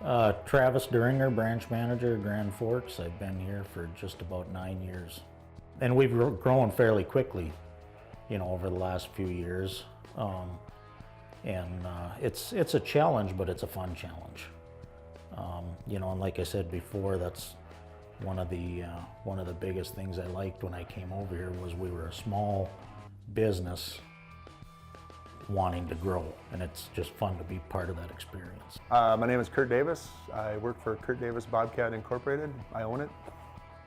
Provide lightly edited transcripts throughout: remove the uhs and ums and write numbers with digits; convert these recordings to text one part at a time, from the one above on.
Travis Duringer, branch manager, Grand Forks. I've been here for just about 9 years. And we've grown fairly quickly, over the last few years. It's a challenge, but it's a fun challenge. And like I said before, that's one of the biggest things I liked when I came over here was we were a small business wanting to grow, and it's just fun to be part of that experience. My name is Kurt Davis. I work for Kurt Davis Bobcat Incorporated. I own it,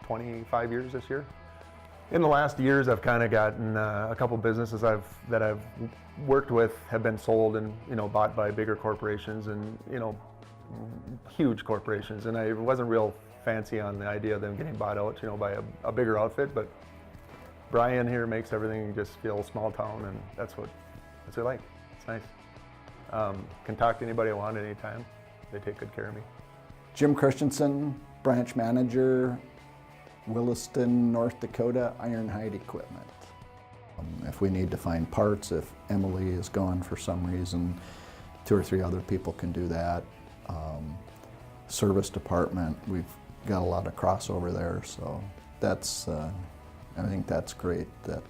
25 years this year. In the last years, I've kind of gotten a couple businesses that I've worked with have been sold and bought by bigger corporations and huge corporations, and I wasn't real fancy on the idea of them getting bought out by a bigger outfit. But Brian here makes everything just feel small town, and that's what I like. It's nice. Can talk to anybody I want at any time. They take good care of me. Jim Christensen, branch manager, Williston, North Dakota, Ironhide Equipment. If we need to find parts, if Emily is gone for some reason, 2 or 3 other people can do that. Service department, we've got a lot of crossover there, so that's, I think that's great that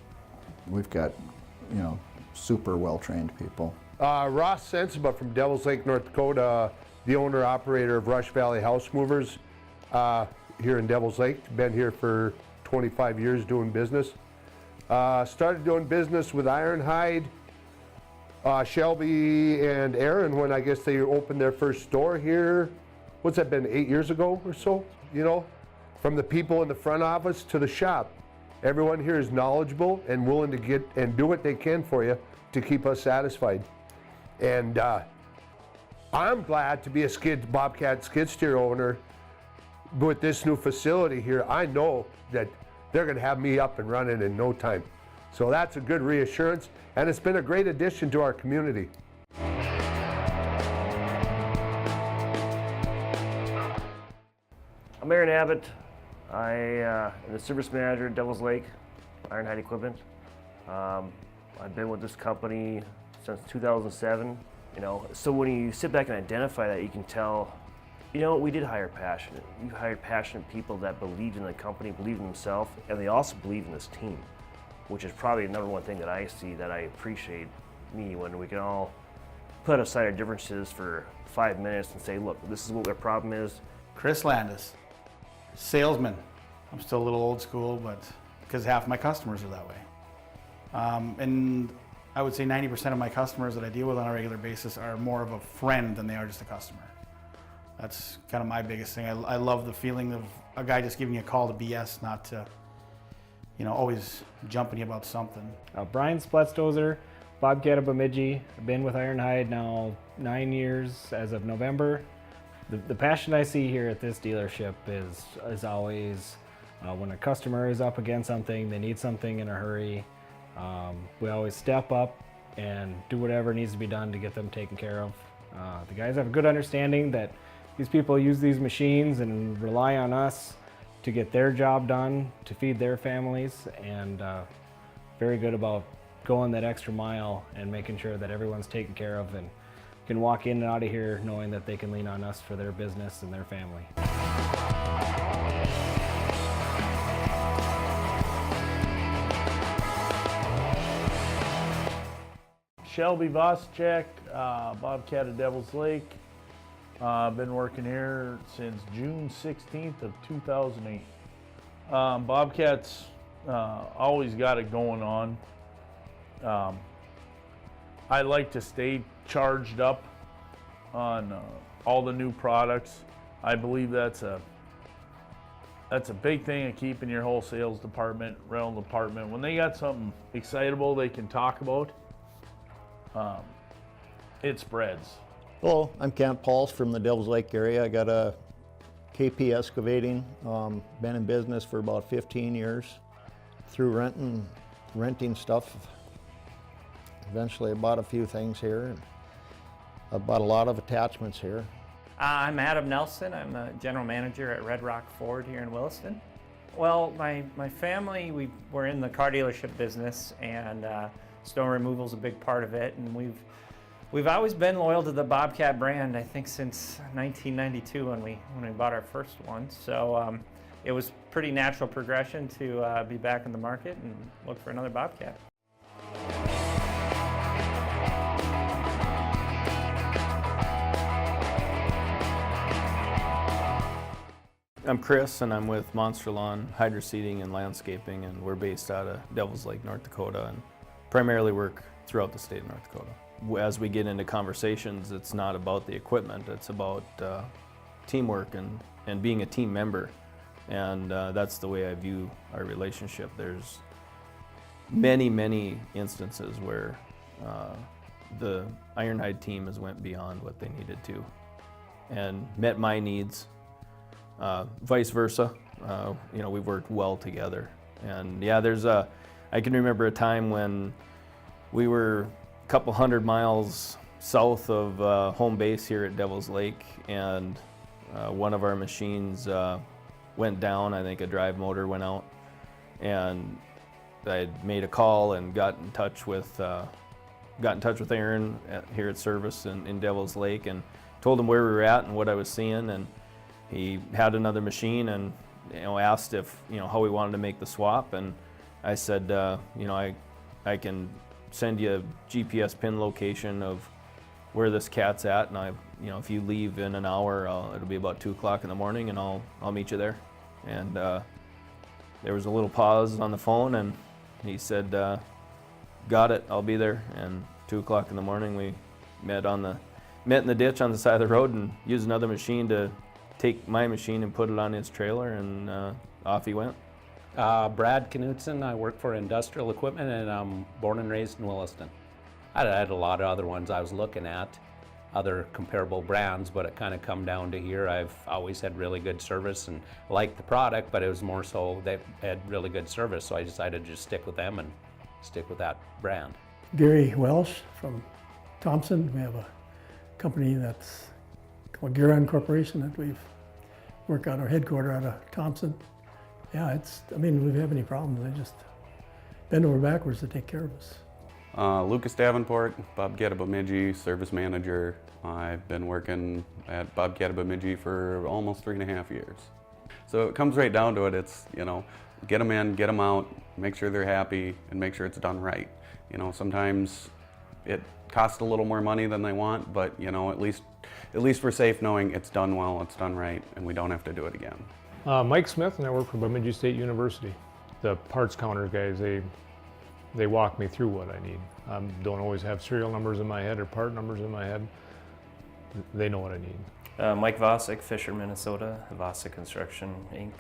we've got, super well-trained people. Ross Sensiba from Devils Lake, North Dakota, the owner-operator of Rush Valley House Movers here in Devils Lake. Been here for 25 years doing business. Started doing business with Ironhide, Shelby and Aaron when I guess they opened their first store here. What's that been, 8 years ago or so? From the people in the front office to the shop. Everyone here is knowledgeable and willing to get and do what they can for you to keep us satisfied. And I'm glad to be a Bobcat skid steer owner with this new facility here. I know that they're going to have me up and running in no time. So that's a good reassurance, and it's been a great addition to our community. I'm Aaron Abbott. I am the service manager at Devils Lake, Ironhide Equipment. I've been with this company since 2007. So when you sit back and identify that, you can tell, we did hire passionate. You hired passionate people that believed in the company, believed in themselves, and they also believe in this team, which is probably the number one thing that I see that I appreciate when we can all put aside our differences for 5 minutes and say, look, this is what our problem is. Chris Landis, salesman. I'm still a little old school, but because half my customers are that way. And I would say 90% of my customers that I deal with on a regular basis are more of a friend than they are just a customer. That's kind of my biggest thing. I love the feeling of a guy just giving you a call to BS, not to, always jumping you about something. Brian Spletstozer, Bobcat of Bemidji. I've been with Ironhide now 9 years as of November. The passion I see here at this dealership is always when a customer is up against something, they need something in a hurry, we always step up and do whatever needs to be done to get them taken care of. The guys have a good understanding that these people use these machines and rely on us to get their job done, to feed their families, and very good about going that extra mile and making sure that everyone's taken care of and can walk in and out of here knowing that they can lean on us for their business and their family. Shelby Voschek, Bobcat of Devils Lake. I've been working here since June 16th of 2008. Bobcat's always got it going on. I like to stay charged up on all the new products. I believe that's a big thing of keeping your whole sales department, rental department. When they got something excitable they can talk about, it spreads. Hello, I'm Kent Pauls from the Devils Lake area. I got a KP Excavating, been in business for about 15 years. Through renting stuff, eventually I bought a few things here. I bought a lot of attachments here. I'm Adam Nelson. I'm the general manager at Red Rock Ford here in Williston. Well, my family, we're in the car dealership business, and snow removal is a big part of it, and we've We've always been loyal to the Bobcat brand, I think since 1992 when we bought our first one. So it was pretty natural progression to be back in the market and look for another Bobcat. I'm Chris, and I'm with Monster Lawn Hydro Seeding and Landscaping, and we're based out of Devils Lake, North Dakota, and primarily work throughout the state of North Dakota. As we get into conversations, it's not about the equipment, it's about teamwork and being a team member, and that's the way I view our relationship. There's many instances where the Ironhide team has went beyond what they needed to and met my needs. Vice versa, we've worked well together. And yeah, I can remember a time when we were a couple 100 miles south of home base here at Devil's Lake, and one of our machines went down. I think a drive motor went out, and I had made a call and got in touch with Aaron here at Service in Devil's Lake, and told him where we were at and what I was seeing, and he had another machine and asked if how we wanted to make the swap, and I said I can send you a GPS pin location of where this cat's at, and if you leave in an hour, it'll be about 2 o'clock in the morning, and I'll meet you there. And there was a little pause on the phone, and he said, got it, I'll be there. And 2 o'clock in the morning, we met in the ditch on the side of the road and used another machine to take my machine and put it on his trailer, and off he went. Brad Knutson, I work for Industrial Equipment, and I'm born and raised in Williston. I had a lot of other ones I was looking at, other comparable brands, but it kind of come down to here. I've always had really good service and liked the product, but it was more so they had really good service, so I decided to just stick with them and stick with that brand. Gary Welsh from Thompson. We have a company that's called Gearon Corporation that we've worked out our headquarters out of Thompson. Yeah, if we have any problems, they just bend over backwards to take care of us. Lucas Davenport, Bobcat of Bemidji, service manager. I've been working at Bobcat of Bemidji for almost 3.5 years. So it comes right down to it. It's, get them in, get them out, make sure they're happy, and make sure it's done right. Sometimes it costs a little more money than they want, but at least we're safe knowing it's done well, it's done right, and we don't have to do it again. Mike Smith, and I work for Bemidji State University. The parts counter guys, they walk me through what I need. I don't always have serial numbers in my head or part numbers in my head. They know what I need. Mike Vosick, Fisher, Minnesota, Vosick Construction, Inc.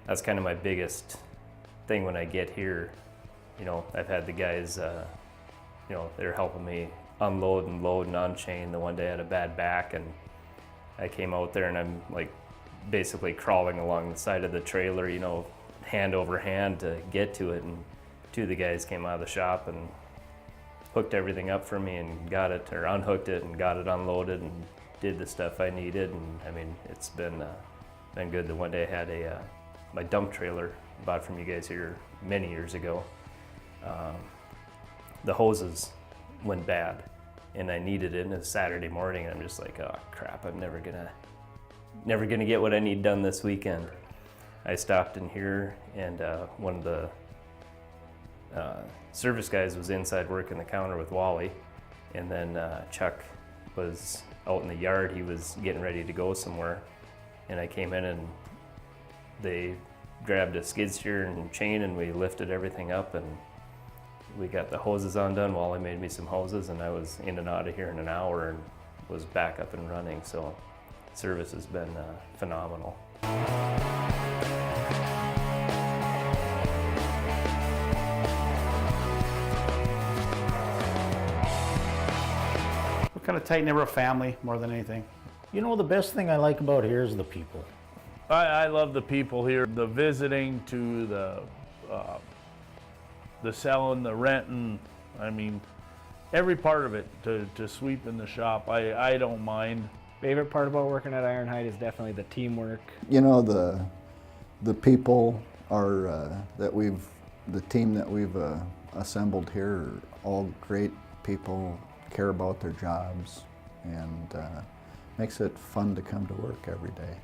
That's kind of my biggest thing when I get here. I've had the guys, they're helping me unload and load and unchain. The one day I had a bad back, and I came out there and I'm basically crawling along the side of the trailer, hand over hand to get to it. And 2 of the guys came out of the shop and hooked everything up for me and got it, or unhooked it and got it unloaded and did the stuff I needed. And it's been good. The one day I had my dump trailer bought from you guys here many years ago. The hoses went bad and I needed it, and it's Saturday morning, and I'm just like, oh crap, I'm never gonna get what I need done this weekend. I stopped in here, and one of the service guys was inside working the counter with Wally, and then Chuck was out in the yard. He was getting ready to go somewhere, and I came in and they grabbed a skid steer and chain, and we lifted everything up, and we got the hoses undone. Wally made me some hoses, and I was in and out of here in an hour and was back up and running. So service has been phenomenal. We're kind of tight neighborhood family more than anything. The best thing I like about here is the people. I love the people here. The visiting to the selling, the renting, every part of it, to sweeping the shop, I don't mind. Favorite part about working at Ironhide is definitely the teamwork. The people are the team that we've assembled here are all great people, care about their jobs, and makes it fun to come to work every day.